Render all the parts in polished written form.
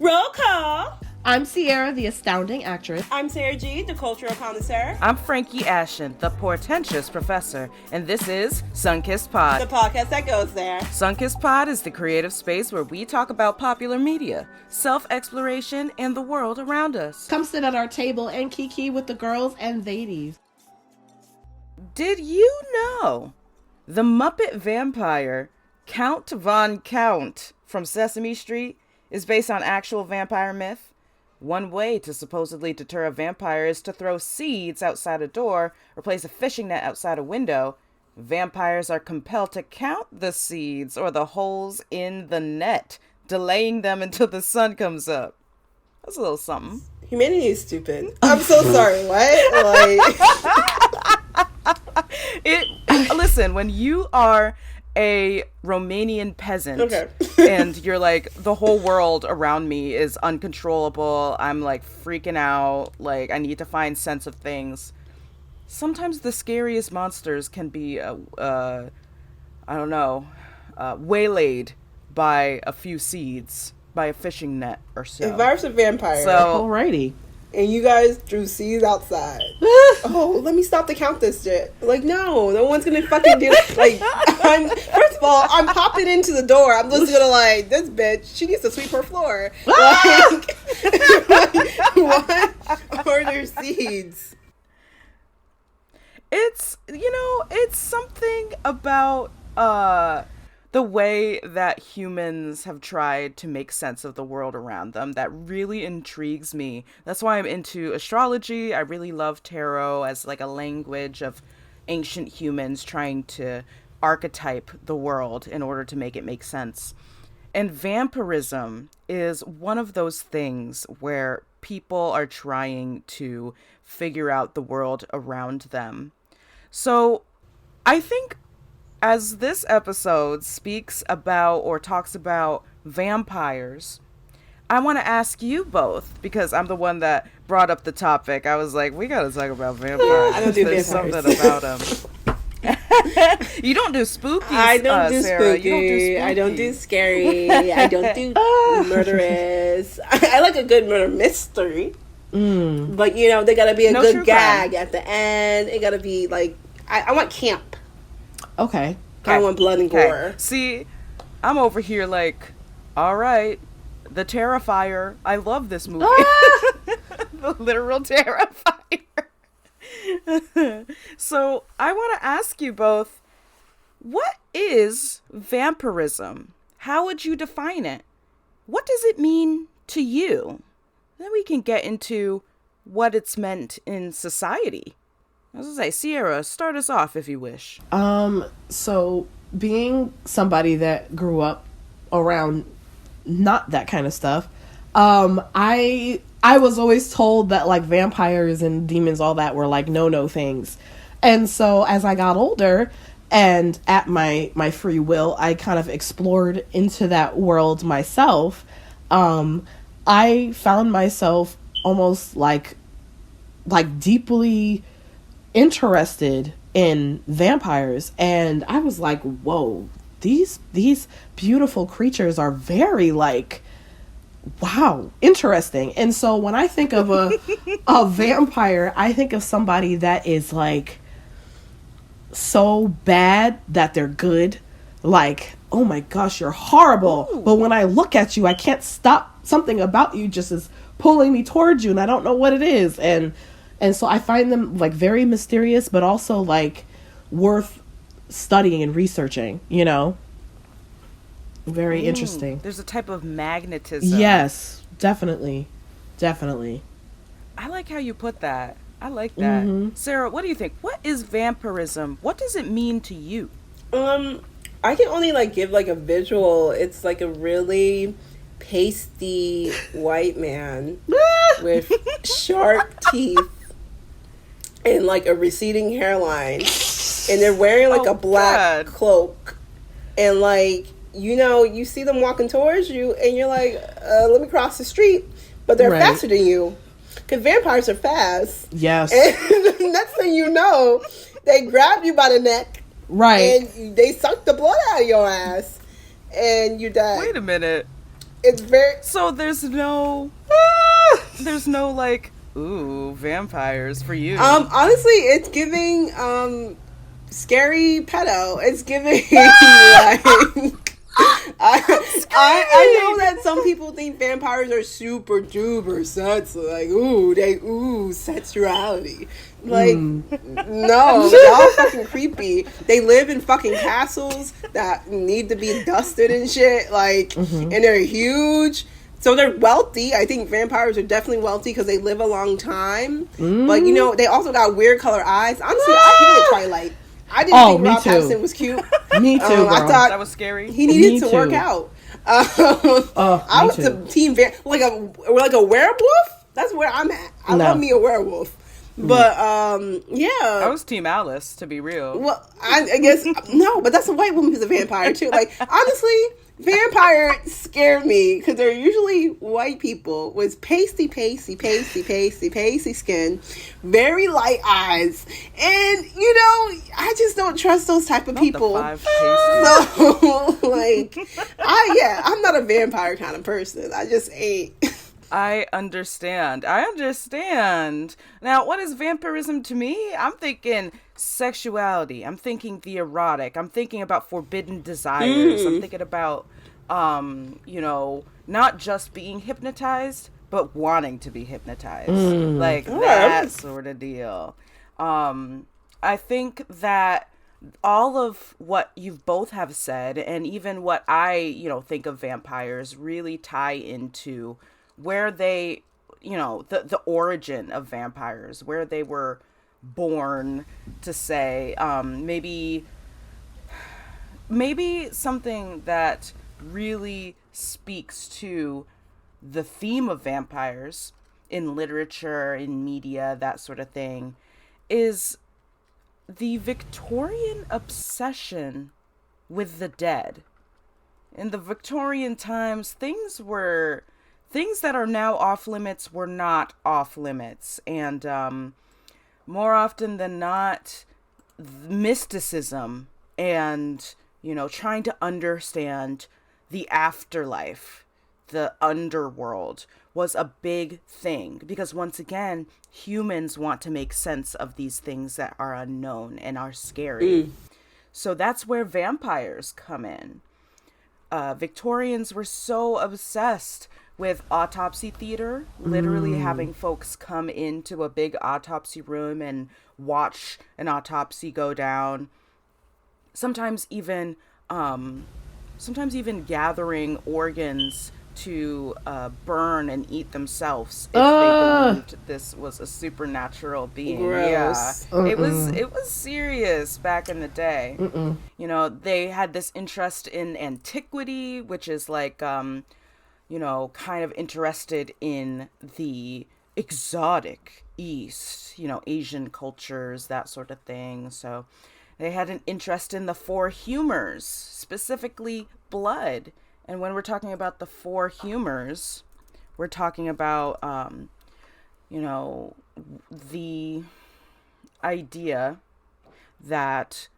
Roll call. I'm Sierra, the astounding actress. I'm Sarah G, the cultural connoisseur. I'm Frankie Ashen, the portentous professor, and this is Sunkissed Pod. The podcast that goes there. Sunkissed Pod is the creative space where we talk about popular media, self-exploration, and the world around us. Come sit at our table and kiki with the girls and ladies. Did you know the Muppet vampire Count Von Count from Sesame Street is based on actual vampire myth? One way to supposedly deter a vampire is to throw seeds outside a door or place a fishing net outside a window. Vampires are compelled to count the seeds or the holes in the net, delaying them until the sun comes up. That's a little something. Humanity is stupid. I'm so sorry. What? Listen, when you are a Romanian peasant, okay. and you're like, the whole world around me is uncontrollable, I'm like freaking out, like I need to find sense of things. Sometimes the scariest monsters can be waylaid by a few seeds, by a fishing net or so. If I was a vampire, alrighty, and you guys drew seeds outside, oh, let me stop to count this shit. Like, no one's gonna fucking do it. Like, first of all, I'm popping into the door. I'm just gonna like, this bitch, she needs to sweep her floor. Like, what are their seeds? It's something about the way that humans have tried to make sense of the world around them that really intrigues me. That's why I'm into astrology. I really love tarot as like a language of ancient humans trying to archetype the world in order to make it make sense. And vampirism is one of those things where people are trying to figure out the world around them. So I think as this episode speaks about or talks about vampires, I want to ask you both, because I'm the one that brought up the topic. I was like, we got to talk about vampires. I don't do There's vampires. something about them. You don't do spooky. I don't do Sarah. spooky. You don't do spooky. I don't do scary. I don't do murderous. I like a good murder mystery. But, they got to be a good gag at the end. It got to be like, I want camp. Okay. I want blood and gore. See, I'm over here like, all right, the Terrifier. I love this movie. The literal Terrifier. So I want to ask you both, what is vampirism? How would you define it? What does it mean to you? Then we can get into what it's meant in society. As I say, Sierra, start us off if you wish. So being somebody that grew up around not that kind of stuff, I was always told that like vampires and demons, all that were like no things. And so as I got older and at my free will, I kind of explored into that world myself. I found myself almost like deeply interested in vampires, and I was like, whoa, these beautiful creatures are very like, wow, interesting. And so when I think of a vampire, I think of somebody that is like so bad that they're good. Like, oh my gosh, you're horrible. Ooh. But when I look at you, I can't stop. Something about you just is pulling me towards you, and I don't know what it is. And so I find them like very mysterious, but also like worth studying and researching, Very interesting. There's a type of magnetism. Yes, definitely. I like how you put that. I like that. Mm-hmm. Sarah, what do you think? What is vampirism? What does it mean to you? I can only like give like a visual. It's like a really pasty white man with sharp teeth and like a receding hairline, and they're wearing like a black cloak, and like you see them walking towards you, and you're like, let me cross the street, but they're faster than you, because vampires are fast. Yes. And the next thing you know, they grab you by the neck, right, and they suck the blood out of your ass, and you die. Wait a minute. It's very So there's no like, ooh, vampires for you. honestly, it's giving scary pedo. It's giving like I know that some people think vampires are super duper sex, like ooh sexuality. Like no, y'all fucking creepy. They live in fucking castles that need to be dusted and shit. Like and they're huge. So they're wealthy. I think vampires are definitely wealthy because they live a long time. But you know, they also got weird color eyes. Honestly, I hated Twilight. I didn't think Rob Pattinson was cute. Me too, girl. I thought that was scary. He needed to work out. I was the team like a werewolf. That's where I'm at. I love me a werewolf. But yeah, I was Team Alice, to be real. Well, I guess no, but that's a white woman who's a vampire too. Like honestly, vampires scare me because they're usually white people with pasty skin, very light eyes, and you know, I just don't trust those type of people. So like, I'm not a vampire kind of person. I just ain't. I understand. Now, what is vampirism to me? I'm thinking sexuality. I'm thinking the erotic. I'm thinking about forbidden desires. I'm thinking about, you know, not just being hypnotized, but wanting to be hypnotized. Like that sort of deal. I think that all of what you've both have said, and even what I, you know, think of vampires really tie into where they, you know, the origin of vampires, where they were born, to say, maybe something that really speaks to the theme of vampires in literature, in media, that sort of thing, is the Victorian obsession with the dead. In the Victorian times, things that are now off limits were not off limits. And more often than not, mysticism and, you know, trying to understand the afterlife, the underworld, was a big thing. Because once again, humans want to make sense of these things that are unknown and are scary. So that's where vampires come in. Victorians were so obsessed with autopsy theater, literally having folks come into a big autopsy room and watch an autopsy go down. Sometimes even gathering organs to burn and eat themselves if they believed this was a supernatural being. Gross. Yeah, it was serious back in the day. You know, they had this interest in antiquity, which is like you know, kind of interested in the exotic East, you know, Asian cultures, that sort of thing. So they had an interest in the four humors, specifically blood. And when we're talking about the four humors, we're talking about, you know, the idea that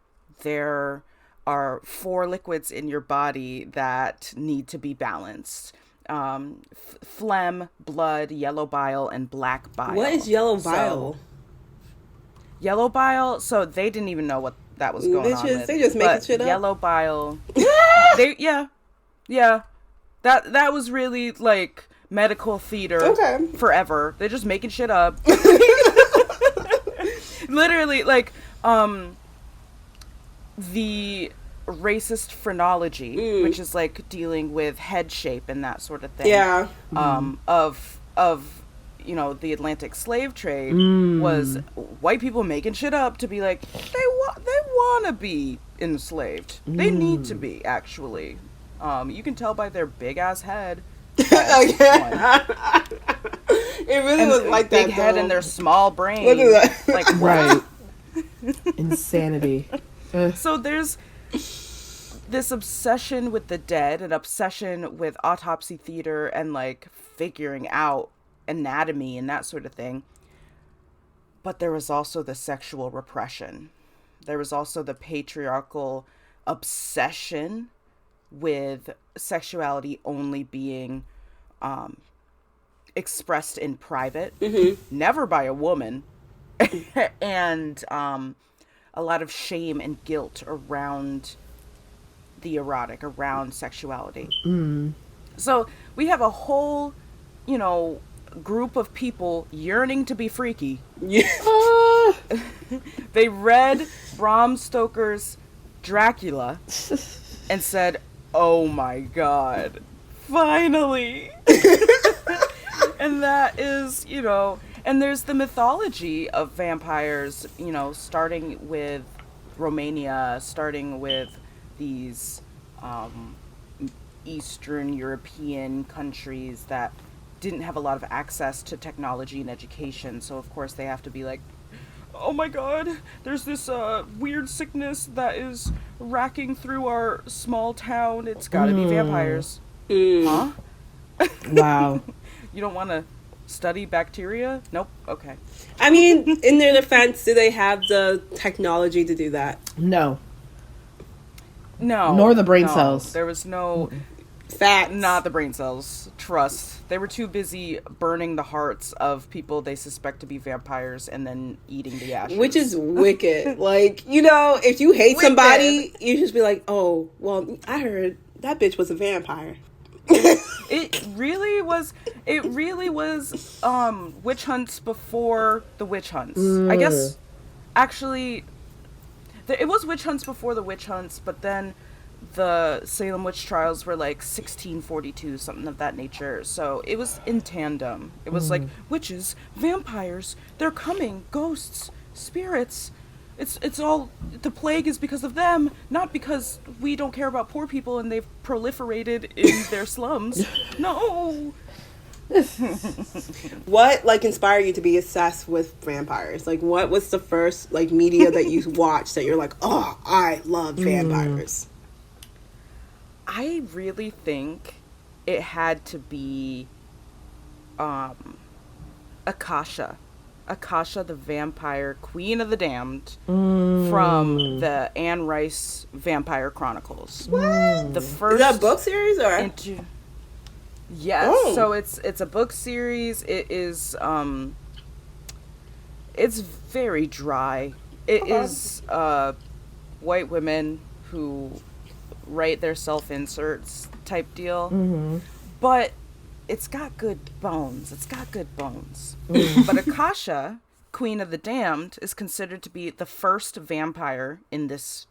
there are four liquids in your body that need to be balanced. Phlegm, blood, yellow bile, and black bile. What is yellow bile? Yellow bile, so they didn't even know what that was going on with. They just making shit up. Yellow bile, that was really like medical theater forever. They're just making shit up. Literally, like, the racist phrenology, which is like dealing with head shape and that sort of thing. Yeah. Of you know, the Atlantic slave trade was white people making shit up to be like, they want to be enslaved. They need to be, actually. You can tell by their big ass head. It really was like that. Big head and their small brain. Look at that. Like, right. Insanity. So there's this obsession with the dead, an obsession with autopsy theater and like figuring out anatomy and that sort of thing. But there was also the sexual repression. There was also the patriarchal obsession with sexuality only being expressed in private, never by a woman, and a lot of shame and guilt around the erotic, around sexuality. So we have a whole, group of people yearning to be freaky. Yeah. They read Bram Stoker's Dracula and said, "Oh my God, finally." And that is, and there's the mythology of vampires, starting with Romania, starting with these Eastern European countries that didn't have a lot of access to technology and education. So, of course, they have to be like, "Oh my God, there's this weird sickness that is racking through our small town. It's gotta be vampires." Huh? Wow. You don't want to study bacteria? Nope. Okay. I mean, in their defense, do they have the technology to do that? No. No. Nor the brain no. cells. There was no... Facts. Not the brain cells. Trust. They were too busy burning the hearts of people they suspect to be vampires and then eating the ashes. Which is wicked. Like, if you hate somebody, you just be like, "Oh, well, I heard that bitch was a vampire." It really was witch hunts before the witch hunts. I guess, actually, it was witch hunts before the witch hunts, but then the Salem witch trials were like 1642, something of that nature. So it was in tandem. It was like, witches, vampires, they're coming, ghosts, spirits. It's all, the plague is because of them, not because we don't care about poor people and they've proliferated in their slums. No. What inspired you to be obsessed with vampires? Like, what was the first media that you watched that you're like, "Oh, I love vampires"? I really think it had to be Akasha, the vampire queen of the damned, from the Anne Rice Vampire Chronicles. What? The first Is that a book series or? Yes. Oh. So it's a book series. It is it's very dry. It is white women who write their self-inserts type deal. But it's got good bones. But Akasha, Queen of the Damned, is considered to be the first vampire in this,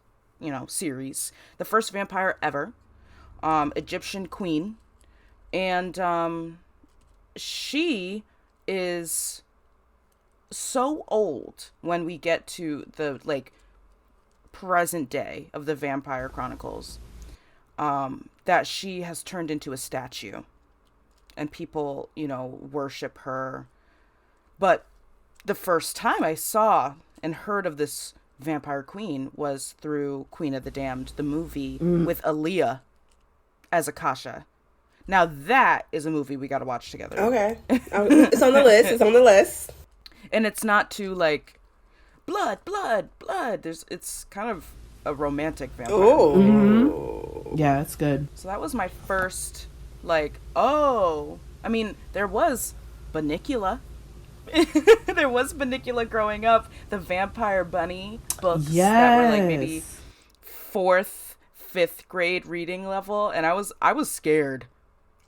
series. The first vampire ever. Egyptian queen. And she is so old when we get to the, present day of the Vampire Chronicles, that she has turned into a statue. And people, worship her. But the first time I saw and heard of this vampire queen was through Queen of the Damned, the movie with Aaliyah as Akasha. Now that is a movie we got to watch together. Okay. It's on the list. And it's not too blood. It's kind of a romantic vampire. Oh. Yeah, it's good. So that was my first, I mean, there was Bunnicula. There was Bunnicula growing up. The Vampire Bunny books that were maybe 4th, 5th grade reading level. And I was scared.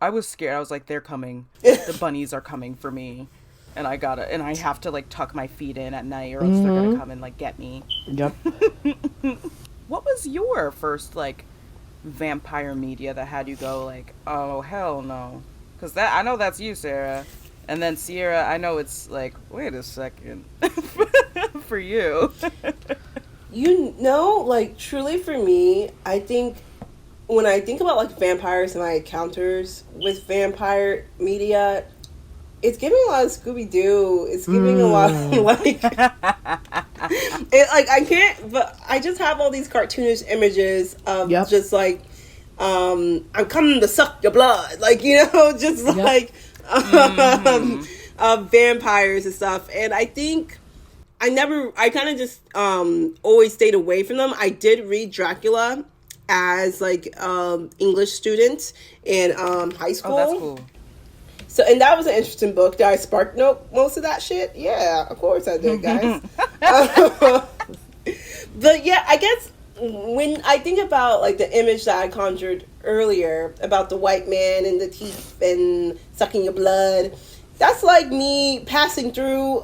I was like, they're coming. The bunnies are coming for me. And I have to tuck my feet in at night or else they're going to come and get me. Yep. What was your first vampire media that had you go oh hell no? Because I know that's you, Sarah. And then Sierra, I know it's wait a second. For you. Truly for me, I think when I think about vampires and my encounters with vampire media, it's giving a lot of Scooby-Doo. It's giving a lot of I can't, but I just have all these cartoonish images of just I'm coming to suck your blood, just vampires and stuff. And I think I kind of just always stayed away from them. I did read Dracula, as like English student in high school. Oh, that's cool. So, and that was an interesting book. Did I spark note most of that shit? Yeah, of course I did, guys. But yeah, I guess when I think about like the image that I conjured earlier about the white man and the teeth and sucking your blood, that's like me passing through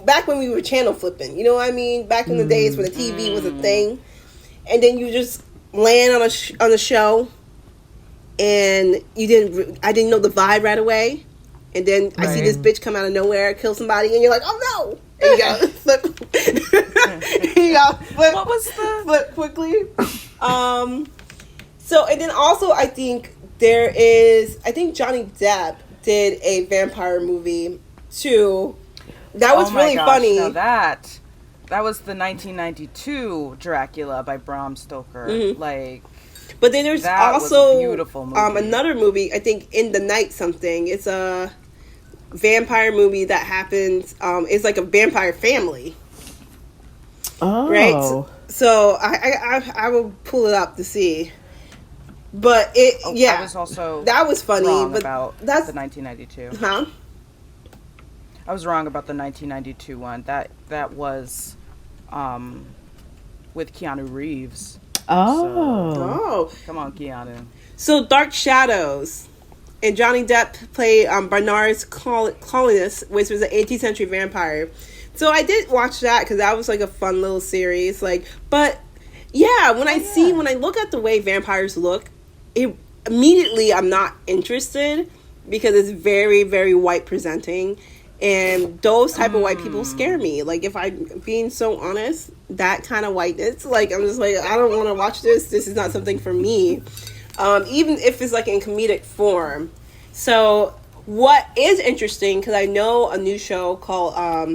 back when we were channel flipping. You know what I mean? Back in the days when the TV was a thing, and then you just land on a show, and I didn't know the vibe right away, and then I see this bitch come out of nowhere, kill somebody, and you're like, oh no! And you gotta flip. What was the flip quickly? So, and then also I think Johnny Depp did a vampire movie too. That was really funny. No, that was the 1992 Dracula by Bram Stoker. Mm-hmm. But then there's also a beautiful movie. Another movie, I think, In the Night something. It's a vampire movie that happens. It's like a vampire family. Oh, right. So I will pull it up to see. But I was also that was funny. Wrong but about that's the 1992. Huh? I was wrong about the 1992 one. That was, with Keanu Reeves. Oh. Come on, Keanu. So Dark Shadows, and Johnny Depp played Bernard's colonist, which was an 18th century vampire. So I did watch that because that was like a fun little series. But yeah, when I look at the way vampires look, immediately I'm not interested because it's very, very white presenting. And those type of white people scare me. Like, if I'm being so honest, that kind of whiteness, like, I'm just like, I don't want to watch this. This is not something for me. Even if it's like in comedic form. So what is interesting, because I know a new show called,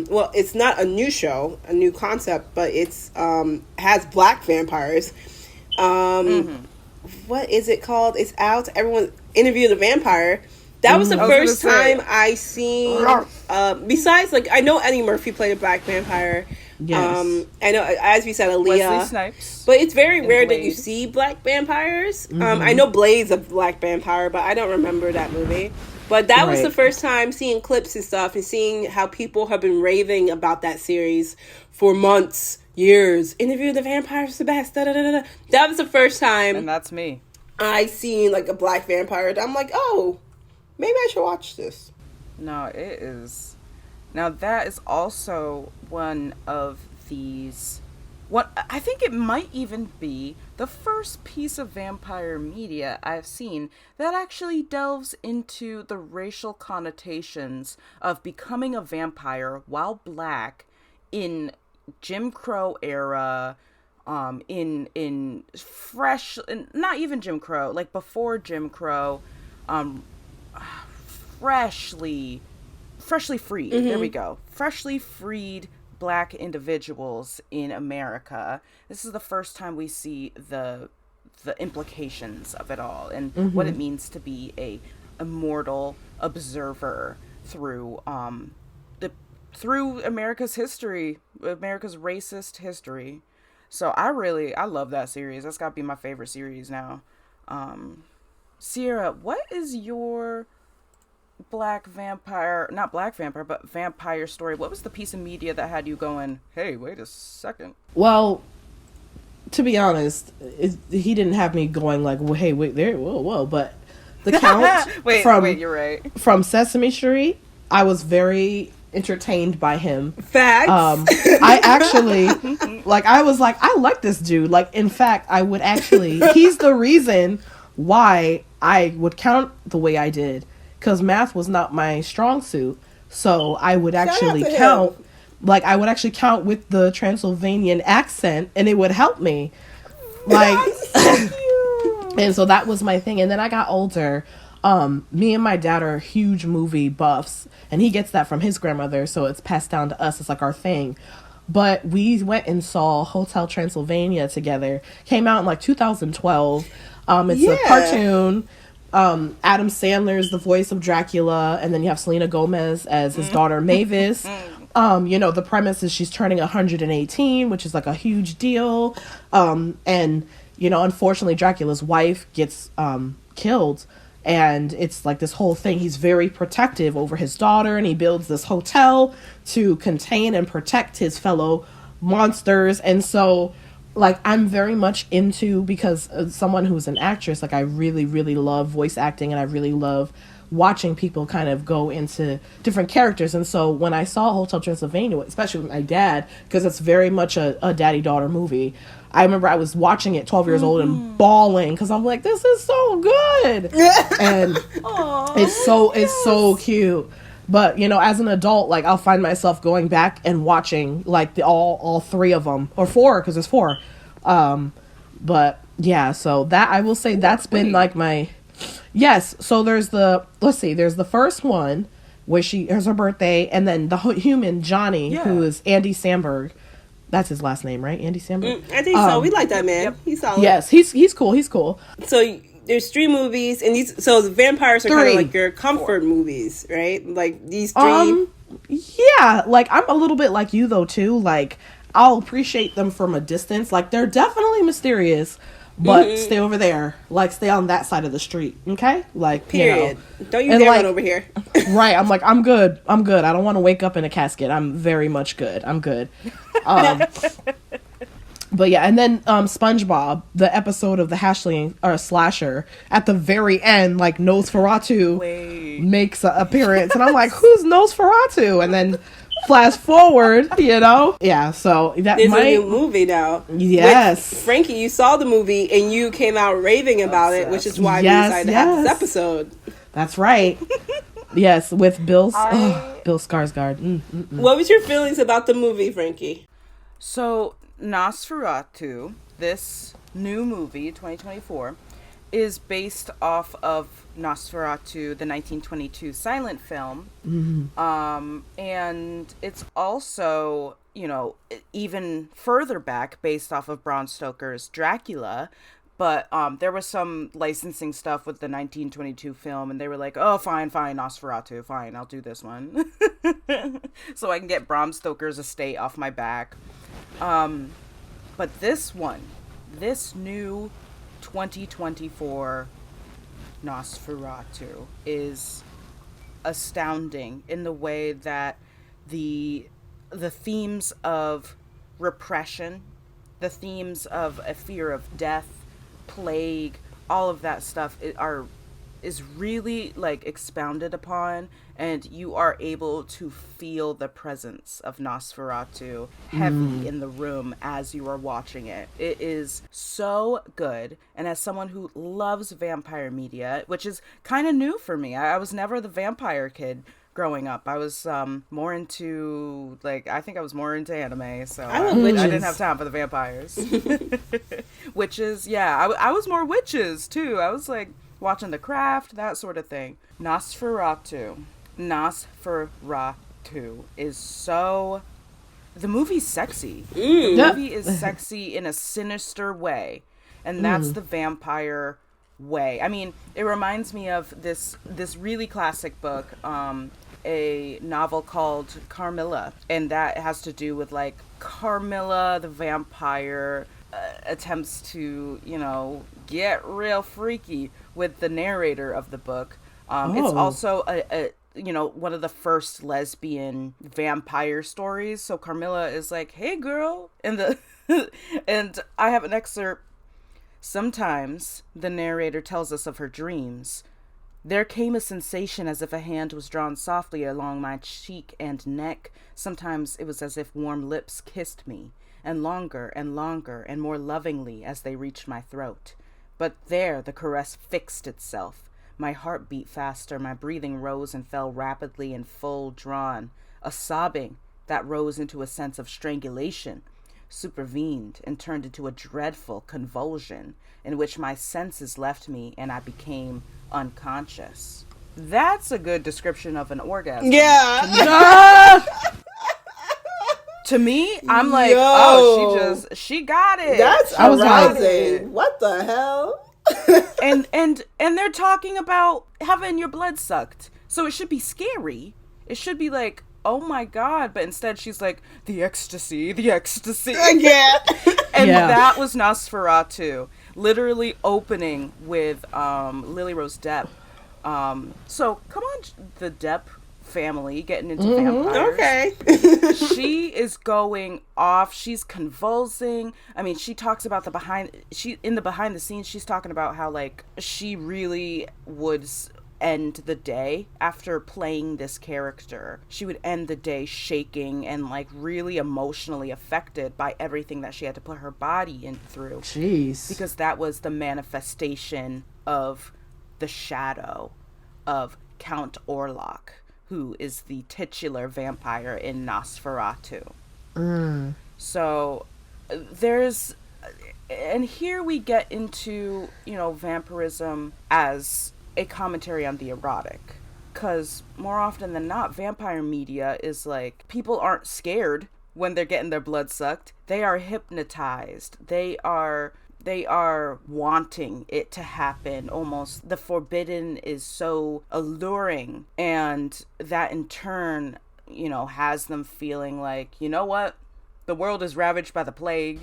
well, it's not a new show, a new concept, but it's has black vampires. What is it called? It's out. Everyone Interview the Vampire. That was the first time I seen, besides, like, I know Eddie Murphy played a black vampire. Yes. I know, as we said, Aaliyah. Wesley Snipes. But it's very rare that you see black vampires. I know Blade's a black vampire, but I don't remember that movie. But that was the first time seeing clips and stuff and seeing how people have been raving about that series for months, years. Interview the Vampire's the best. Da, da, da, da. That was the first time. And that's me. I seen, like, a black vampire. I'm like, oh, maybe I should watch this. No, it is. Now, that is also one of these... I think it might even be the first piece of vampire media I've seen that actually delves into the racial connotations of becoming a vampire while black in Jim Crow era, in fresh... Not even Jim Crow, like before Jim Crow... freshly freed. There we go. Freshly freed black individuals in America. This is the first time we see the implications of it all and what it means to be a immortal observer through America's history, America's racist history. So I love that series. That's got to be my favorite series now. Sierra, what is your not black vampire, but vampire story? What was the piece of media that had you going, hey, wait a second? Well, to be honest, he didn't have me going like, well, hey, wait there, whoa, but the Count wait, you're right. From Sesame Street, I was very entertained by him. Facts. I actually, I was like, I like this dude. Like, in fact, I would actually, he's the reason why I would count the way I did, because math was not my strong suit. So I would actually count, I would actually count with the Transylvanian accent, and it would help me. That's so cute. And so that was my thing. And then I got older. Me and my dad are huge movie buffs, and he gets that from his grandmother, so it's passed down to us. It's like our thing. But we went and saw Hotel Transylvania together. Came out in 2012. It's a cartoon. Adam Sandler's the voice of Dracula, and then you have Selena Gomez as his daughter Mavis. The premise is she's turning 118, which is a huge deal. And unfortunately Dracula's wife gets killed, and it's like this whole thing. He's very protective over his daughter, and he builds this hotel to contain and protect his fellow monsters. And so, like, I'm very much into, because as someone who's an actress, like, I really, really love voice acting, and I really love watching people kind of go into different characters. And so when I saw Hotel Transylvania, especially with my dad, because it's very much a daddy-daughter movie, I remember I was watching it 12 years old and bawling, because I'm like, this is so good. And it's so cute. But, as an adult, like, I'll find myself going back and watching, like, all three of them, or four, because there's four. But yeah, so that, I will say, that's been like my... Yes, so there's the first one where it's her birthday, and then the human Johnny, who is Andy Samberg. That's his last name, right? Andy Samberg? I think so. We like that man. Yep. He's solid. Yes, he's cool. So there's 3 movies, and so the vampires are kind of like your comfort movies, right? Like these 3. Yeah, like I'm a little bit like you though too. Like I'll appreciate them from a distance. Like they're definitely mysterious. But stay over there. Like, stay on that side of the street. Okay? Like, period. Don't you dare run over here. Right. I'm like, I'm good. I don't want to wake up in a casket. I'm very much good. I'm good. But yeah, and then SpongeBob, the episode of the slasher, at the very end, like, Nosferatu makes an appearance. And I'm like, who's Nosferatu? And then... flash forward, Yeah, so there's a new movie now. Yes. With Frankie, you saw the movie and you came out raving about it, which is why we decided to have this episode. That's right. Yes, with Bill Skarsgård. What was your feelings about the movie, Frankie? So, Nosferatu, this new movie, 2024, is based off of Nosferatu, the 1922 silent film. And it's also, even further back based off of Bram Stoker's Dracula. But there was some licensing stuff with the 1922 film, and they were like, oh, fine, Nosferatu, fine, I'll do this one. So I can get Bram Stoker's estate off my back. But this new 2024 Nosferatu is astounding in the way that the themes of repression, the themes of a fear of death, plague, all of that stuff is really like expounded upon, and you are able to feel the presence of Nosferatu heavy in the room as you are watching it. It is so good, and as someone who loves vampire media, which is kind of new for me, I was never the vampire kid growing up. I was more into, I think I was more into anime, so I didn't have time for the vampires. Witches, yeah, I was more witches too. I was like watching The Craft, that sort of thing. Nosferatu is so... The movie's sexy. The movie is sexy in a sinister way. And that's the vampire way. I mean, it reminds me of this really classic book, a novel called Carmilla. And that has to do with, Carmilla, the vampire, attempts to, get real freaky with the narrator of the book. It's also one of the first lesbian vampire stories. So Carmilla is like, "Hey, girl," and and I have an excerpt. Sometimes the narrator tells us of her dreams. There came a sensation as if a hand was drawn softly along my cheek and neck. Sometimes it was as if warm lips kissed me, and longer and more lovingly as they reached my throat. But there the caress fixed itself. My heart beat faster, my breathing rose and fell rapidly and full drawn. A sobbing that rose into a sense of strangulation supervened and turned into a dreadful convulsion in which my senses left me and I became unconscious. That's a good description of an orgasm. Yeah. To me, I'm like, oh, she got it. That's arousing. Like, what the hell? and they're talking about having your blood sucked. So it should be scary. It should be like, oh my God. But instead she's like, the ecstasy. Yeah. And that was Nosferatu. literally opening with Lily Rose Depp. So come on, the Depp family getting into vampires. Okay. She is going off. She's convulsing. I mean, she talks about behind the scenes, she's talking about how like she really would end the day after playing this character. She would end the day shaking and like really emotionally affected by everything that she had to put her body in through. Jeez. Because that was the manifestation of the shadow of Count Orlok, who is the titular vampire in Nosferatu. So and here we get into, vampirism as a commentary on the erotic. Because more often than not, vampire media is like, people aren't scared when they're getting their blood sucked. They are hypnotized. They are wanting it to happen. Almost the forbidden is so alluring, and that in turn, has them feeling like, you know what? The world is ravaged by the plague.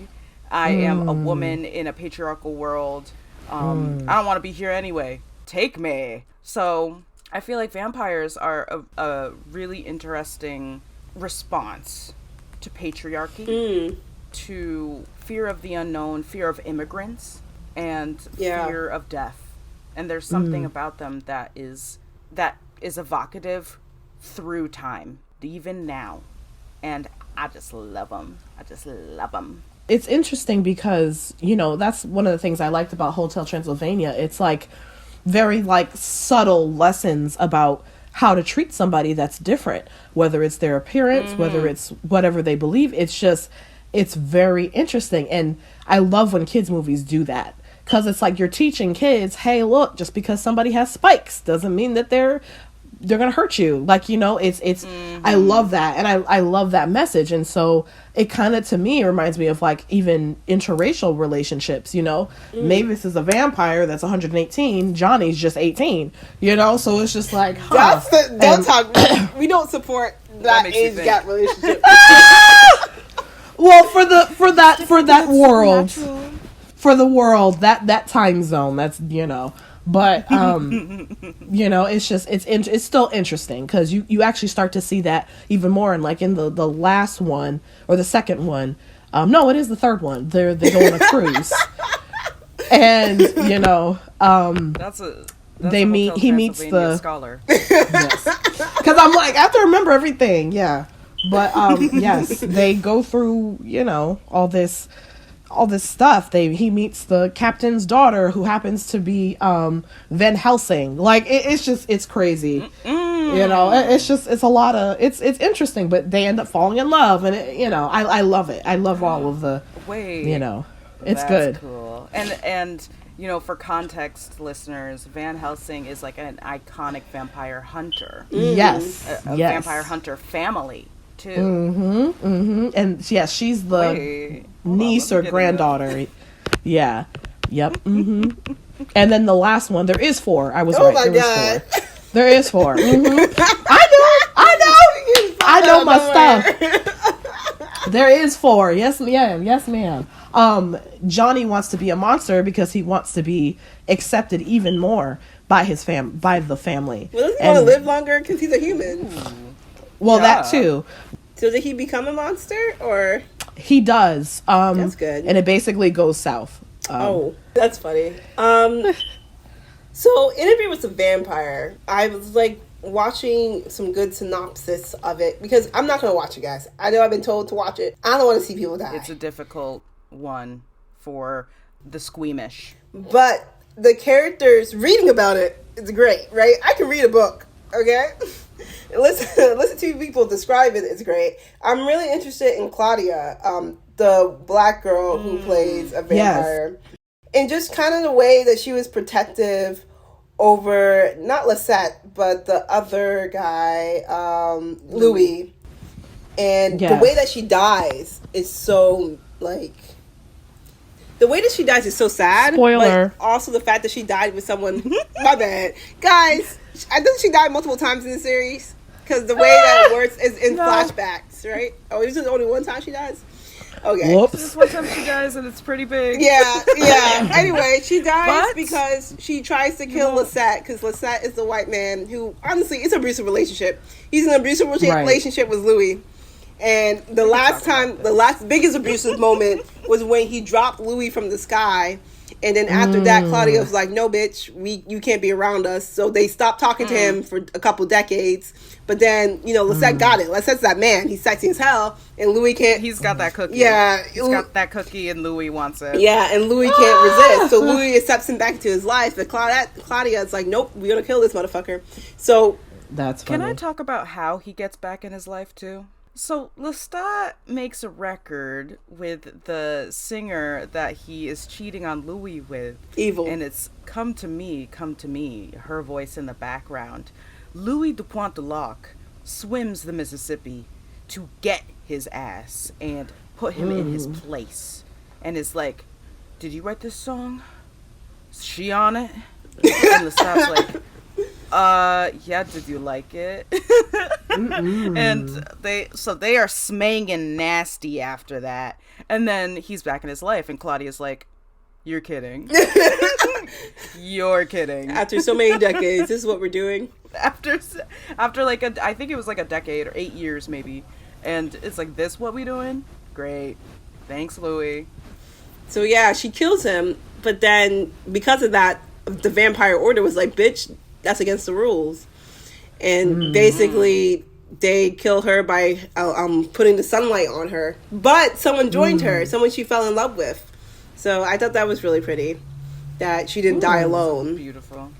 I am a woman in a patriarchal world. I don't want to be here anyway. Take me. So I feel like vampires are a really interesting response to patriarchy, to fear of the unknown, fear of immigrants, and fear of death. And there's something about them that is evocative through time, even now. And I just love them. It's interesting because, that's one of the things I liked about Hotel Transylvania. It's like very like subtle lessons about how to treat somebody that's different, whether it's their appearance, whether it's whatever they believe. It's very interesting. And I love when kids movies do that, because it's like you're teaching kids, hey, look, just because somebody has spikes doesn't mean that they're gonna hurt you. Like, it's I love that, and I love that message. And so it kind of, to me, reminds me of like even interracial relationships. Mavis is a vampire that's 118, Johnny's just 18, so it's just like, we don't support that age gap relationship. Well, for that world, for the world, that time zone, that's but it's just it's still interesting, because you actually start to see that even more, and like in the last one or the second one, no, it is the third one. They go on a cruise, and they meet. He meets the scholar. Yes, because I'm like, I have to remember everything. Yeah. But yes, they go through, all this stuff. He meets the captain's daughter, who happens to be Van Helsing. Like it's crazy. It's a lot of it's interesting, but they end up falling in love, and I love it. I love all of the it's that's good. Cool. And for context, listeners, Van Helsing is like an iconic vampire hunter. Yes, a vampire hunter family too. And yes, she's the niece or granddaughter. Yeah. Yep. And then the last one, there is 4. I was right. My there God. Was 4. There is 4. I know my stuff. There is 4. Yes, ma'am. Johnny wants to be a monster because he wants to be accepted even more by by the family. Well, does he want to live longer because he's a human? Well, that too. So did he become a monster, or? He does. That's good. And it basically goes south. That's funny. So Interview with the Vampire, I was like watching some good synopsis of it, because I'm not going to watch it, guys. I know I've been told to watch it. I don't want to see people die. It's a difficult one for the squeamish. But the characters, reading about it, it's great, right? I can read a book, okay? listen to people describe it, it's great. I'm really interested in Claudia, the black girl who plays a vampire. Yes. And just kind of the way that she was protective over, not Lisette, but the other guy, Louis. And the way that she dies is so, like... The way that she dies is so sad. Spoiler. But also the fact that she died with someone... My bad. Guys, I think she died multiple times in the series. Because the way that it works is in flashbacks, right? Oh, is it only one time she dies? Okay. Whoops. This one time she dies and it's pretty big. Yeah. Anyway, she dies But- because she tries to kill Lisette, because Lisette is the white man who, honestly, it's an abusive relationship. He's in an abusive relationship with Louis. And the last biggest abusive moment was when he dropped Louis from the sky. And then after that, Claudia was like, no, bitch, you can't be around us. So they stopped talking to him for a couple decades. But then, Lisette got it. Lisette's that man. He's sexy as hell. And Louis can't. He's got that cookie. Yeah. He's got that cookie and Louis wants it. Yeah, and Louis can't resist. So Louis accepts him back into his life. But Claudia is like, nope, we're going to kill this motherfucker. So. That's funny. Can I talk about how he gets back in his life, too? So Lestat makes a record with the singer that he is cheating on Louis with. Evil. And it's Come to Me, her voice in the background. Louis Dupont de Lac swims the Mississippi to get his ass and put him in his place. And is like, did you write this song? Is she on it? And Lestat's like, yeah, did you like it? And they are smanging nasty after that. And then he's back in his life and Claudia's like, you're kidding. You're kidding. After so many decades, this is what we're doing. After like I think it was like a decade or 8 years maybe. And it's like, this what we doing? Great. Thanks, Louis. So yeah, she kills him, but then because of that, the vampire order was like, bitch, that's against the rules. And basically they kill her by putting the sunlight on her. But someone joined her, someone she fell in love with. So I thought that was really pretty, that she didn't die alone. Beautiful.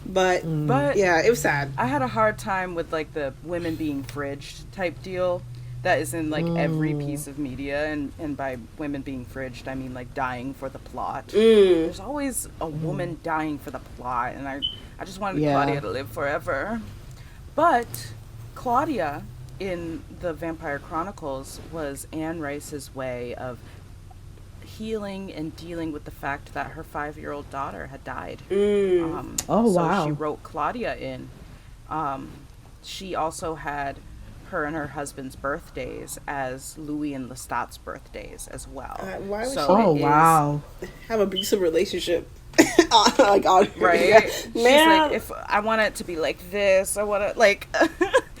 But yeah, it was sad. I had a hard time with like the women being fridged type deal that is in like every piece of media, and by women being fridged I mean like dying for the plot. There's always a woman dying for the plot, and I just wanted Claudia to live forever. But Claudia in the Vampire Chronicles was Anne Rice's way of healing and dealing with the fact that her 5-year-old daughter had died. So she wrote Claudia in. She also had her and her husband's birthdays as Louis and Lestat's birthdays as well. Why would she have a abusive relationship? Like, on her. Right? Yeah. She's Man. like, if I want it to be like this, I want to like.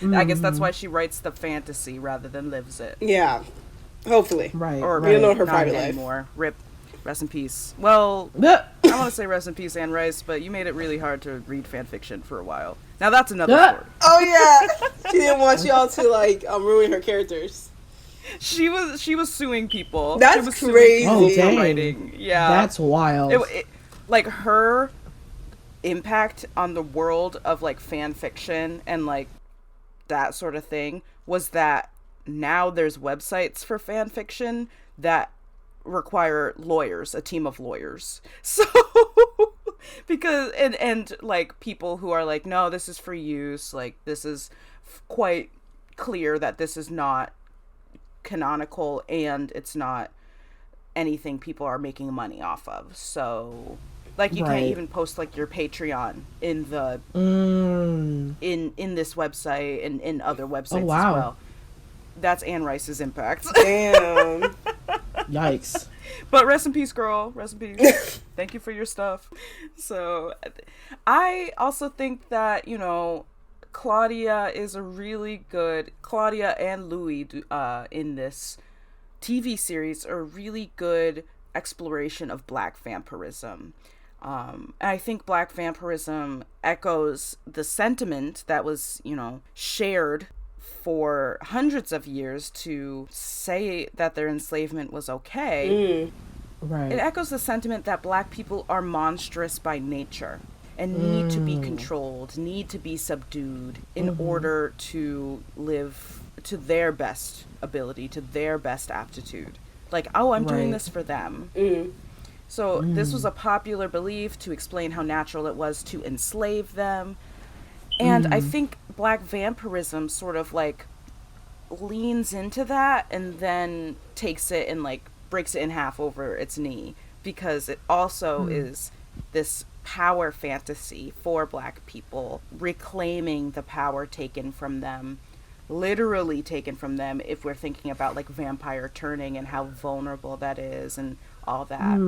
I guess that's why she writes the fantasy rather than lives it. Yeah, hopefully. Right. Or we don't know her not private life anymore. Rip. Rest in peace. Well, I want to say rest in peace, Anne Rice, but you made it really hard to read fan fiction for a while. Now that's another story. Oh yeah, she didn't want y'all to like ruin her characters. She was suing people. That's she was suing crazy. people Oh, for dang. writing. Yeah, That's wild. Like her impact on the world of like fan fiction and like that sort of thing was that now there's websites for fan fiction that require lawyers, a team of lawyers. So because and like people who are like, no, this is for use, like this is quite clear that this is not canonical and it's not anything people are making money off of. So like you can't even post like your Patreon in the in this website and in other websites as well. That's Anne Rice's impact. Damn. Yikes. But rest in peace, girl. Rest in peace. Thank you for your stuff. So I also think that, you know, Claudia and Louis in this TV series are a really good exploration of Black vampirism. And I think Black vampirism echoes the sentiment that was, you know, shared for hundreds of years to say that their enslavement was okay. Right. It echoes the sentiment that Black people are monstrous by nature and need to be controlled, need to be subdued in order to live to their best ability, to their best aptitude. Like, oh, I'm doing this for them. So this was a popular belief to explain how natural it was to enslave them. And I think Black vampirism sort of like leans into that and then takes it and like breaks it in half over its knee, because it also is this power fantasy for Black people, reclaiming the power taken from them literally taken from them if we're thinking about like vampire turning and how vulnerable that is and all that.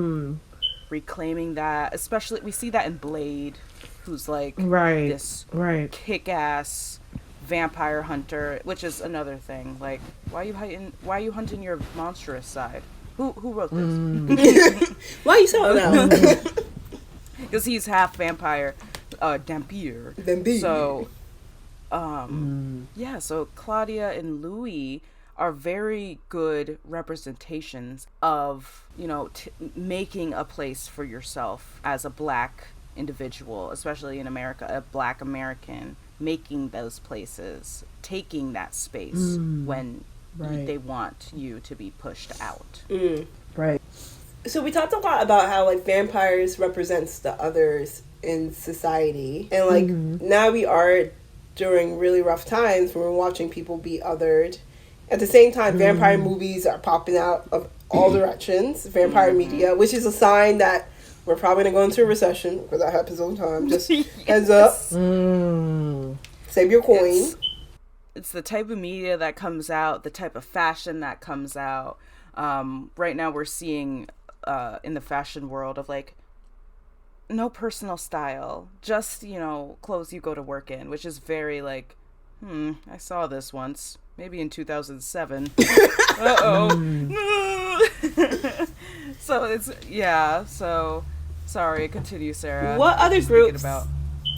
Reclaiming that, especially we see that in Blade, who's like this kick-ass vampire hunter, which is another thing. Like, why are you hunting your monstrous side? Who wrote this? Why are you saying that? Because he's half vampire, Dampier. So, yeah. So Claudia and Louis are very good representations of, you know, making a place for yourself as a Black individual, especially in America, a Black American, making those places, taking that space when they want you to be pushed out. Right. So we talked a lot about how like vampires represents the others in society, and like now we are during really rough times when we're watching people be othered. At the same time, vampire movies are popping out of all directions. Vampire media, which is a sign that we're probably going to go into a recession, because that happens all the time. Just heads up. Save your coin. It's the type of media that comes out, the type of fashion that comes out. Right now we're seeing in the fashion world of like, no personal style. Just, you know, clothes you go to work in, which is very like, I saw this once. Maybe in 2007. So it's, yeah, so, sorry, continue, Sarah. What other groups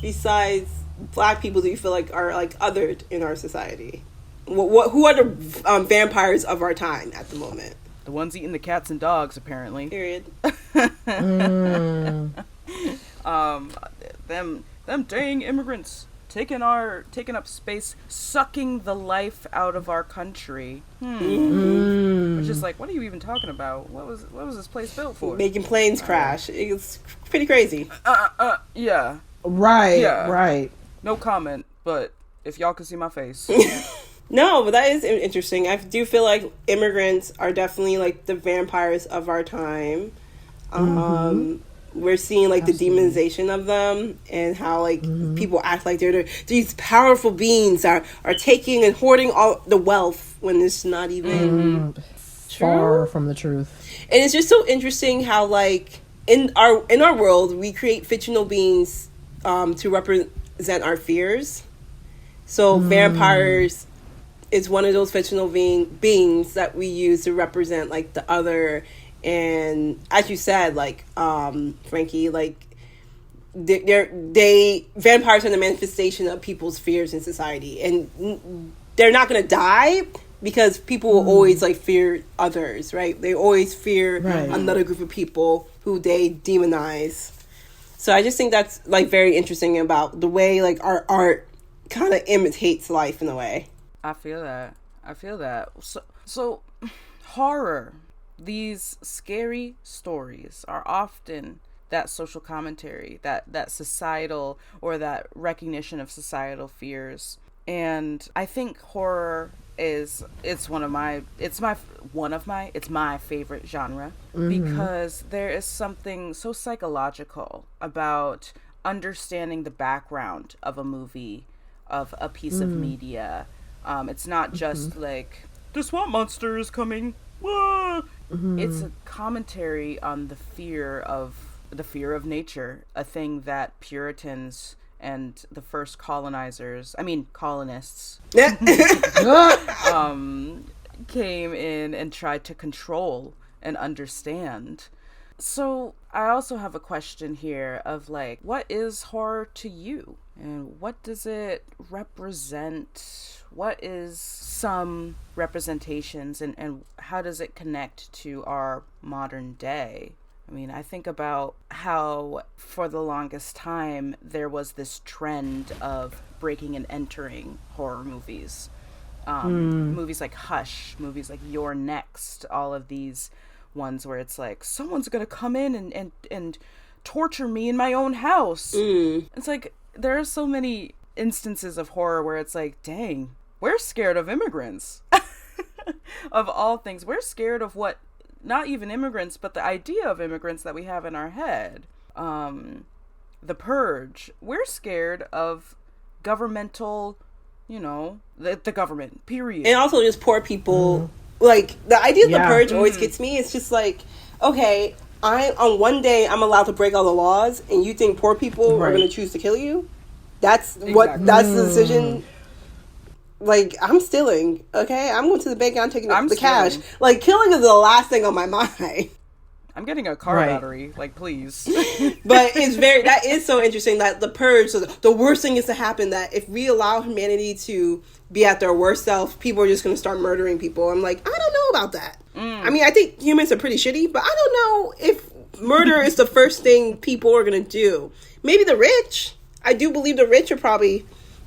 besides Black people do you feel like are like othered in our society? Who are the vampires of our time at the moment? The ones eating the cats and dogs, apparently. Period. Them dang immigrants. Taking up space, sucking the life out of our country. Which is like, what are you even talking about? What was this place built for? Making planes crash. It's pretty crazy. Yeah. Right. Yeah. Right. No comment, but if y'all could see my face. No, but that is interesting. I do feel like immigrants are definitely like the vampires of our time. We're seeing like the demonization of them, and how like people act like they're these powerful beings are taking and hoarding all the wealth when it's not even far from the truth. And it's just so interesting how like in our world we create fictional beings to represent our fears. So vampires is one of those fictional beings that we use to represent like the other. And as you said, like Frankie, like vampires are the manifestation of people's fears in society, and they're not gonna die because people will always like fear others, right? They always fear another group of people who they demonize. So I just think that's like very interesting about the way like our art kind of imitates life in a way. I feel that. So horror. These scary stories are often that social commentary, that societal, or that recognition of societal fears. And I think horror it's my favorite genre, because there is something so psychological about understanding the background of a movie, of a piece of media. It's not just like, the swamp monster is coming. Whoa! It's a commentary on the fear of nature, a thing that Puritans and the first colonists, came in and tried to control and understand. So I also have a question here of like, what is horror to you? And what does it represent? What is some representations, and how does it connect to our modern day? I mean, I think about how for the longest time there was this trend of breaking and entering horror movies. Movies like Hush, movies like You're Next, all of these ones where it's like, someone's gonna come in and torture me in my own house. It's like, there are so many instances of horror where it's like, dang, we're scared of immigrants. Of all things, we're scared of what, not even immigrants, but the idea of immigrants that we have in our head. The Purge, we're scared of governmental you know, the government, period. And also just poor people. Like, the idea of the purge always gets me. It's just like, okay, on one day I'm allowed to break all the laws, and you think poor people are going to choose to kill you? That's that's the decision. Like, I'm stealing, okay? I'm going to the bank and I'm taking the cash. Like, killing is the last thing on my mind. I'm getting a car battery, like, please. But that is so interesting that the purge, so the worst thing is to happen, that if we allow humanity to be at their worst self, people are just going to start murdering people. I'm like, I don't know about that. I mean, I think humans are pretty shitty, but I don't know if murder is the first thing people are going to do. Maybe the rich. I do believe the rich are probably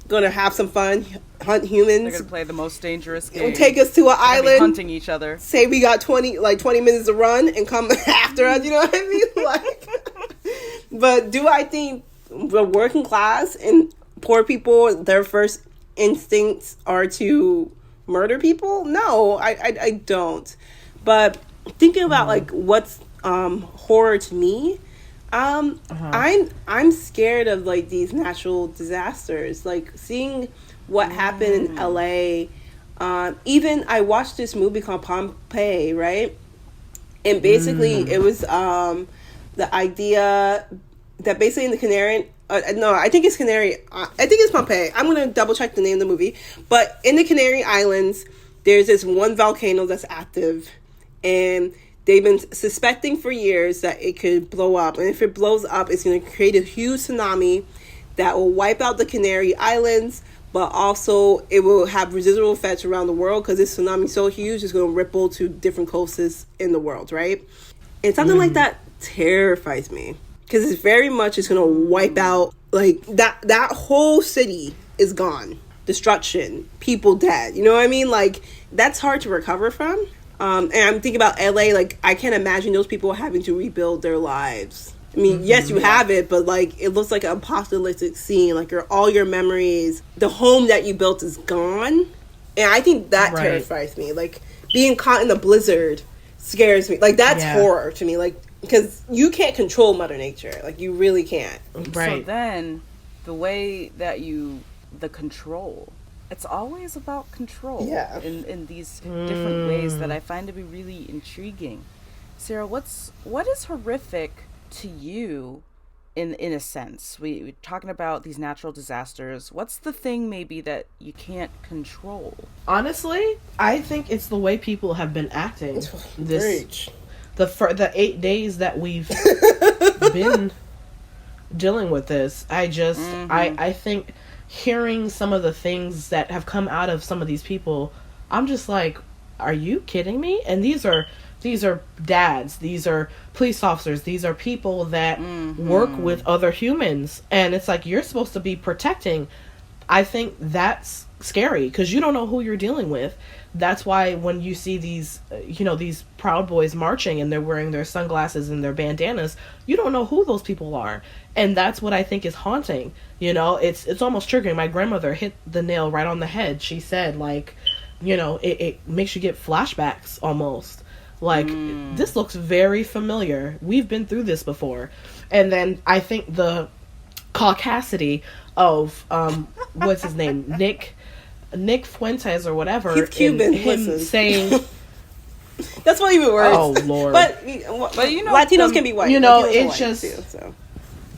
going to have some fun, hunt humans. They're going to play the most dangerous game. Take us to an island, hunting each other. Say we got 20 minutes to run and come after us, you know what I mean? Like, but do I think the working class and poor people, their first instincts are to murder people? No, I don't. But thinking about like what's horror to me, I'm scared of like these natural disasters, like seeing what happened in LA. Even I watched this movie called Pompeii, right? And basically it was the idea that basically in the Canary, I think it's Canary, I think it's Pompeii. I'm going to double check the name of the movie. But in the Canary Islands, there's this one volcano that's active, and they've been suspecting for years that it could blow up. And if it blows up, it's going to create a huge tsunami that will wipe out the Canary Islands, but also it will have residual effects around the world because this tsunami is so huge, it's going to ripple to different coasts in the world, right? And something like that terrifies me because it's very much it's going to wipe out, like, that whole city is gone. Destruction, people dead, you know what I mean? Like, that's hard to recover from. And I'm thinking about LA, like, I can't imagine those people having to rebuild their lives. I mean, yes, you have it, but, like, it looks like an apocalyptic scene. Like, all your memories, the home that you built is gone. And I think that terrifies me. Like, being caught in a blizzard scares me. Like, that's horror to me. Like, because you can't control Mother Nature. Like, you really can't. Right. So then, the way that the control, it's always about control in these different ways that I find to be really intriguing. Sarah, what is horrific to you in a sense? We're talking about these natural disasters. What's the thing maybe that you can't control? Honestly, I think it's the way people have been acting the 8 days that we've been dealing with this. I think hearing some of the things that have come out of some of these people, I'm just like, are you kidding me? And these are dads, these are police officers, these are people that work with other humans, and it's like, you're supposed to be protecting. I think that's scary because you don't know who you're dealing with. That's why when you see these these Proud Boys marching and they're wearing their sunglasses and their bandanas, you don't know who those people are. And that's what I think is haunting. It's almost triggering. My grandmother hit the nail right on the head. She said, like, it makes you get flashbacks almost. Like, this looks very familiar. We've been through this before. And then I think the caucasity of, what's his name? Nick Fuentes or whatever. He's Cuban. Him saying... That's not even worse. Oh, Lord. But Latinos can be white. It's just... Too, so.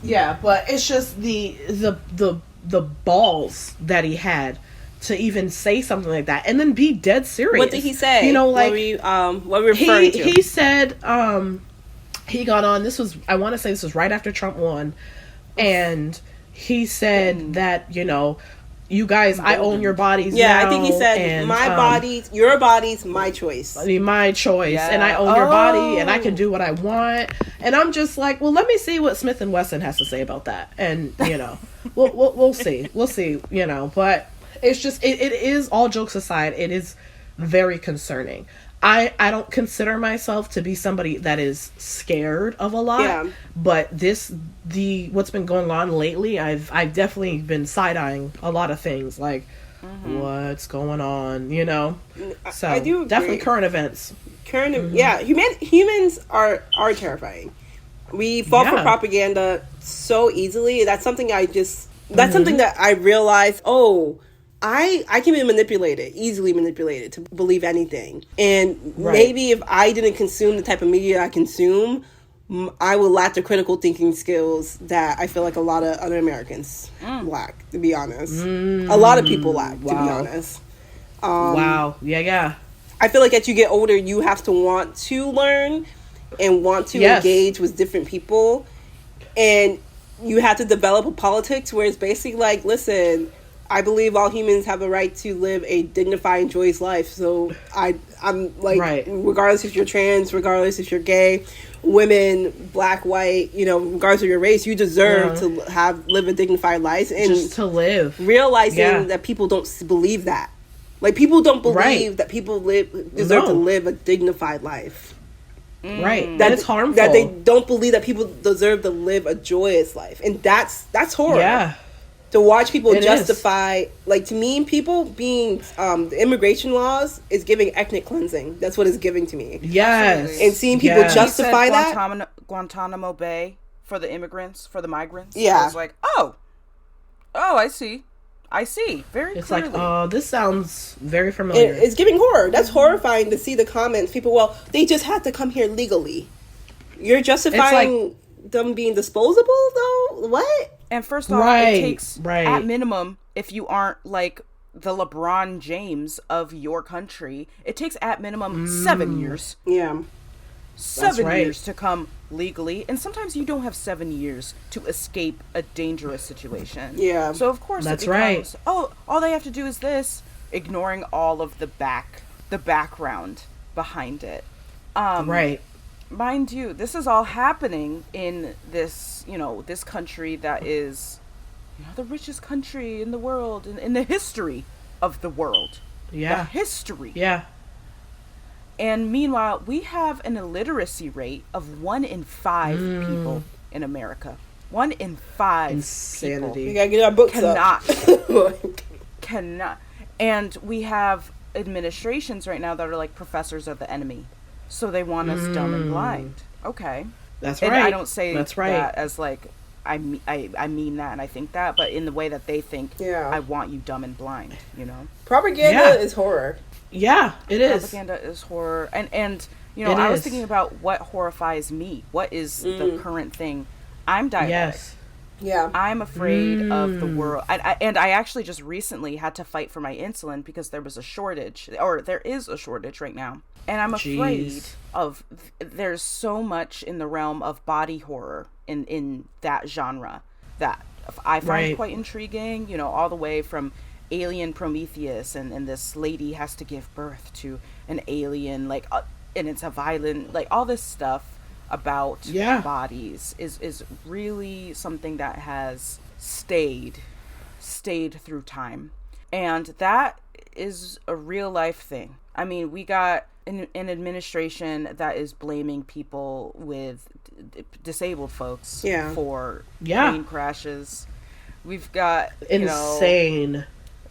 Yeah, but it's just the balls that he had to even say something like that and then be dead serious. What did he say? Like, what were we referring to? He said he got on, I want to say this was right after Trump won, and he said that, you guys, I own your bodies now. I think he said, my bodies, your bodies, my choice. I mean, my choice. Yeah. And I own your body, and I can do what I want. And I'm just like, well, let me see what Smith & Wesson has to say about that. And, we'll see. We'll see, But it's just, it is, all jokes aside, it is very concerning. I don't consider myself to be somebody that is scared of a lot, but what's been going on lately, I've definitely been side-eyeing a lot of things, like, what's going on, So, I do agree. Definitely current events. Humans are terrifying. We fall for propaganda so easily. That's something something that I realized, I can be manipulated, easily manipulated to believe anything. And maybe if I didn't consume the type of media I consume, I would lack the critical thinking skills that I feel like a lot of other Americans lack, to be honest. A lot of people lack, to be honest. Yeah. I feel like as you get older, you have to want to learn and want to engage with different people. And you have to develop a politics where it's basically like, listen, I believe all humans have a right to live a dignified and joyous life. So I'm like, regardless if you're trans, regardless if you're gay, women, black, white, you know, regardless of your race, you deserve to live a dignified life. And just to live. Realizing that people don't believe that. Like, people don't believe that people deserve to live a dignified life. Right. That's harmful. That they don't believe that people deserve to live a joyous life. And that's horror. Yeah. To watch people justify, like, to me, people being, the immigration laws is giving ethnic cleansing. That's what it's giving to me. Yes. And seeing people justify that. Guantanamo Bay for the immigrants, for the migrants. Yeah. I was like, oh, I see. Very it's clearly. Like, oh, this sounds very familiar. It's giving horror. That's horrifying to see the comments. People, well, they just had to come here legally. You're justifying them being disposable, though? What? And first off, it takes, at minimum, if you aren't like the LeBron James of your country, it takes at minimum 7 years. Yeah. 7 years to come legally, and sometimes you don't have 7 years to escape a dangerous situation. Yeah. So of course it becomes, oh, all they have to do is this, ignoring all of the background behind it. Mind you, this is all happening in this, you know, this country that is, you know, the richest country in the world, in the history of the world. Yeah. The history. Yeah. And meanwhile, we have an illiteracy rate of 1 in 5 people in America. 1 in 5 Insanity. people. We gotta get our books up. Cannot. And we have administrations right now that are like professors of the enemy. So they want us dumb and blind. Okay. That's and right. I don't say that as like, I mean that and I think that, but in the way that they think, I want you dumb and blind, you know? Propaganda is horror. Yeah, it is. Propaganda is horror. And you know, I was thinking about what horrifies me. What is the current thing? I'm diabetic. Yes. Yeah. I'm afraid of the world. And I actually just recently had to fight for my insulin because there was a shortage, or there is a shortage right now. And I'm afraid of, there's so much in the realm of body horror in that genre that I find quite intriguing, you know, all the way from Alien Prometheus and this lady has to give birth to an alien, like, and it's a violent, like, all this stuff about bodies is really something that has stayed through time. And that is a real life thing. I mean, we got an administration that is blaming people with disabled folks for plane crashes. We've got, insane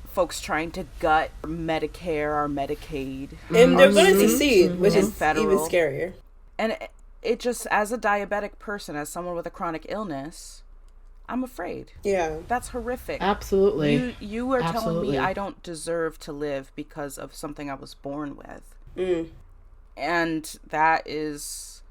folks trying to gut Medicare or Medicaid. And they're going to succeed, which is federal. Even scarier. And it just, as a diabetic person, as someone with a chronic illness, I'm afraid. Yeah. That's horrific. Absolutely. You are telling me I don't deserve to live because of something I was born with. And that's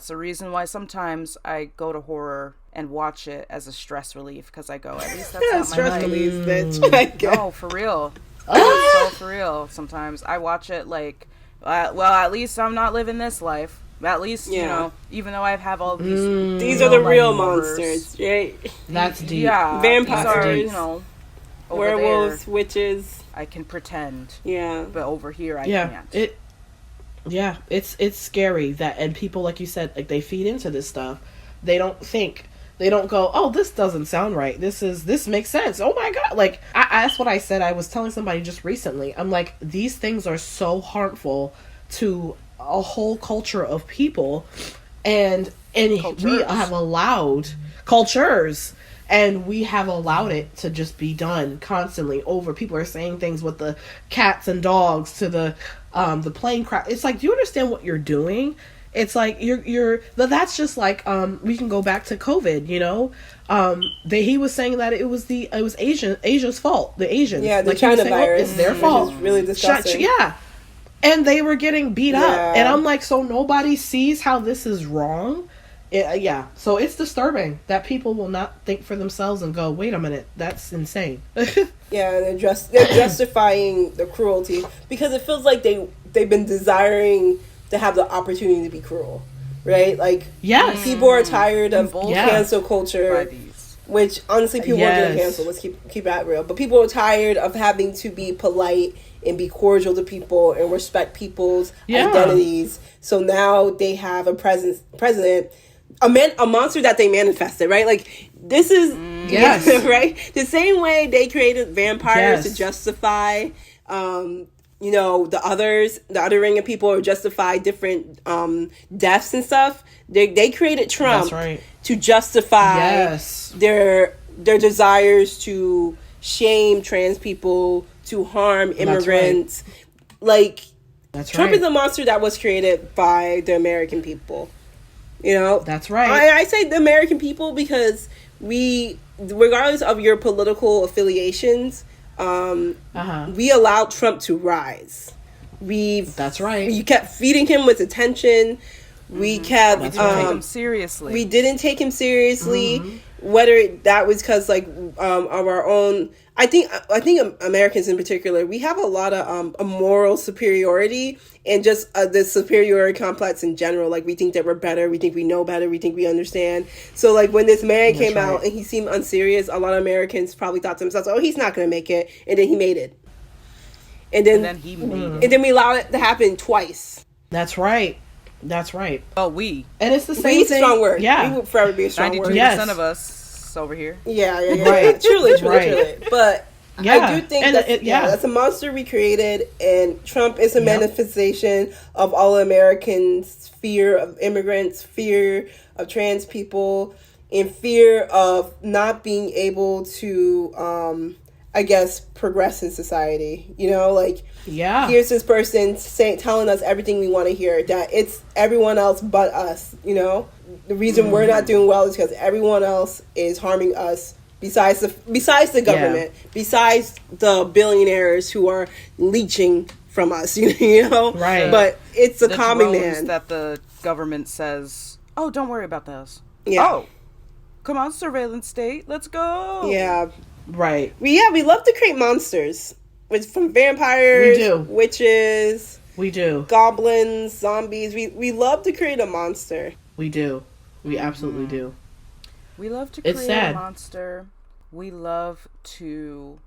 the reason why sometimes I go to horror and watch it as a stress relief, because I go, at least that's not my stress life. relief, bitch. No, for real. So for real. Sometimes I watch it like, well, at least I'm not living this life. At least, you know, even though I have all these are the real monsters, right? That's deep. Yeah, vampires, you know, werewolves, there, witches. I can pretend. Yeah, but over here I can't. It's scary that, and people, like you said, like, they feed into this stuff. They don't think. They don't go, oh, this doesn't sound right. This makes sense. Oh my God. Like, that's what I said. I was telling somebody just recently. I'm like, these things are so harmful to a whole culture of people, and we have allowed cultures, and we have allowed it to just be done constantly over. People are saying things with the cats and dogs to the plane crash. It's like, do you understand what you're doing? It's like but that's just like we can go back to COVID, you know. He was saying that it was Asia's fault. The Asians, yeah, the like, China saying, virus, it's their fault. which is really disgusting. Yeah, and they were getting beat up, Yeah. and I'm like, so nobody sees how this is wrong. Yeah, so it's disturbing that people will not think for themselves and go, wait a minute, that's insane. Yeah, they're justifying the cruelty because it feels like they've been desiring to have the opportunity to be cruel, right? Like, yes, people are tired of Yeah. cancel culture, which honestly people are getting canceled. Let's keep that real. But people are tired of having to be polite and be cordial to people and respect people's identities. So now they have a president. A monster that they manifested, right? Like, this is right. The same way they created vampires to justify, the other ring of people, or justify different deaths and stuff. They created Trump to justify their desires to shame trans people, to harm immigrants. Like, Trump is a monster that was created by the American people. You know, that's right. I say the American people because we, regardless of your political affiliations, we allowed Trump to rise. That's right. You kept feeding him with attention. We kept. We didn't take him seriously. We didn't take him seriously. Whether that was because of our own. I think Americans in particular, we have a lot of a moral superiority and just the superiority complex in general. Like, we think that we're better, we think we know better, we think we understand. So, like, when this man came out and he seemed unserious, a lot of Americans probably thought to themselves, "Oh, he's not going to make it," and then he made it. And then he made it. And then we allowed it to happen twice. That's right. That's right. Oh, we. And it's the same thing. Strong word. Yeah. We will forever be a strong word. 92% of us over here. Yeah. Right. Truly. But I do think that's a monster we created, and Trump is a manifestation of all Americans' fear of immigrants, fear of trans people, and fear of not being able to, progress in society. You know, like, here's this person telling us everything we want to hear, that it's everyone else but us, you know? The reason we're not doing well is because everyone else is harming us besides the government, besides the billionaires who are leeching from us, you know? Right. But it's a the common drones man. that the government says, "Oh, don't worry about those." Yeah. Oh, come on, surveillance state, let's go. Yeah. Right. We love to create monsters. From vampires, we do. Witches, we do. Goblins, zombies. We love to create a monster. We do. We absolutely do. We love to create a monster. We love to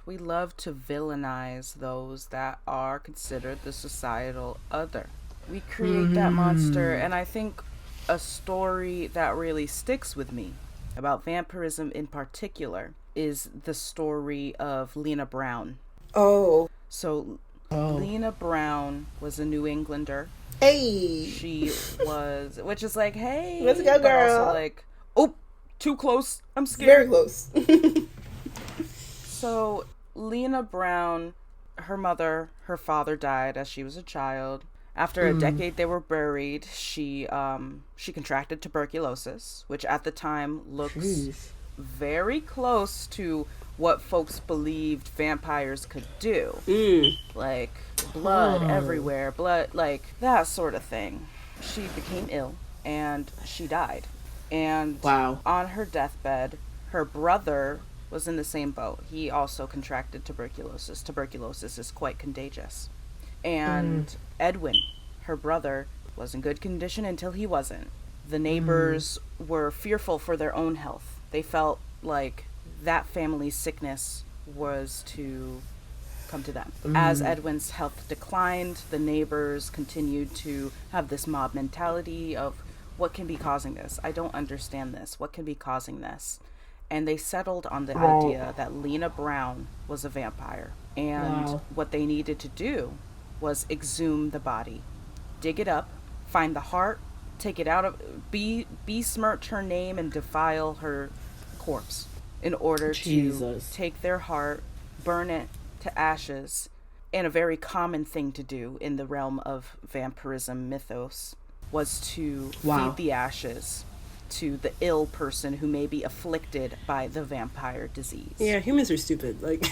villainize those that are considered the societal other. We create that monster, and I think a story that really sticks with me about vampirism in particular is the story of Lena Brown. Lena Brown was a New Englander. Hey. She was, which is like, hey, let's go, girl. Also like, oh, too close. I'm scared. Very close. So Lena Brown, her father died as she was a child. After a decade they were buried, she contracted tuberculosis, which at the time looks very close to what folks believed vampires could do. Like blood everywhere, like that sort of thing. She became ill and she died. And on her deathbed, her brother was in the same boat. He also contracted tuberculosis. Tuberculosis is quite contagious. And Edwin, her brother, was in good condition until he wasn't. The neighbors were fearful for their own health. They felt like that family's sickness was to come to them. As Edwin's health declined, the neighbors continued to have this mob mentality of, what can be causing this? I don't understand this. What can be causing this? And they settled on the idea that Lena Brown was a vampire. And what they needed to do was exhume the body, dig it up, find the heart, take it out of, besmirch her name and defile her corpse in order to take their heart, burn it to ashes, and a very common thing to do in the realm of vampirism mythos. was to Wow. feed the ashes to the ill person who may be afflicted by the vampire disease. Yeah, humans are stupid. Like,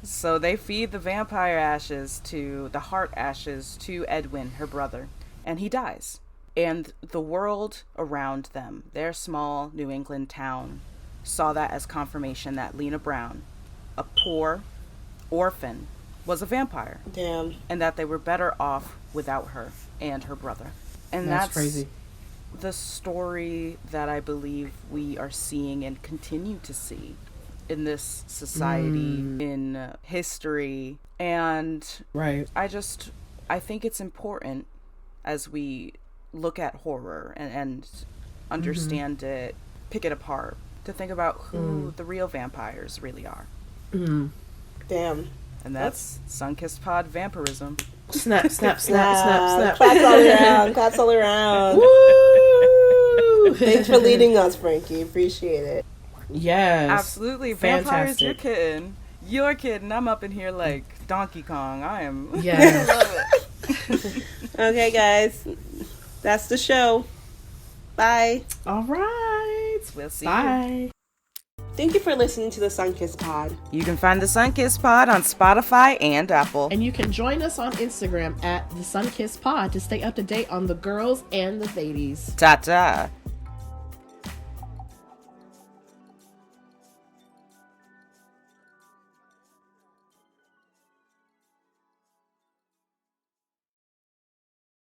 So they feed the vampire ashes the heart ashes to Edwin, her brother, and he dies. And the world around them, their small New England town, saw that as confirmation that Lena Brown, a poor orphan, was a vampire. damn. And that they were better off without her and her brother. And that's crazy. the story that I believe we are seeing and continue to see in this society, in history. And Right. I think it's important as we look at horror and understand it, pick it apart, to think about who the real vampires really are. Damn. And that's Sunkissed Pod vampirism. Snap, snap, snap, snap, snap. Claps all around. Claps all around. Woo! Thanks for leading us, Frankie. Appreciate it. Yes. Absolutely. Vampires, you're Fantastic. kidding. You're kidding. I'm up in here like Donkey Kong. I am. Yes. I love it. Okay, guys. That's the show. Bye. All right. We'll see Bye. Thank you for listening to the Sunkissed Pod. You can find the Sunkissed Pod on Spotify and Apple. And you can join us on Instagram at the Sunkissed Pod to stay up to date on the girls and the ladies. Ta-ta.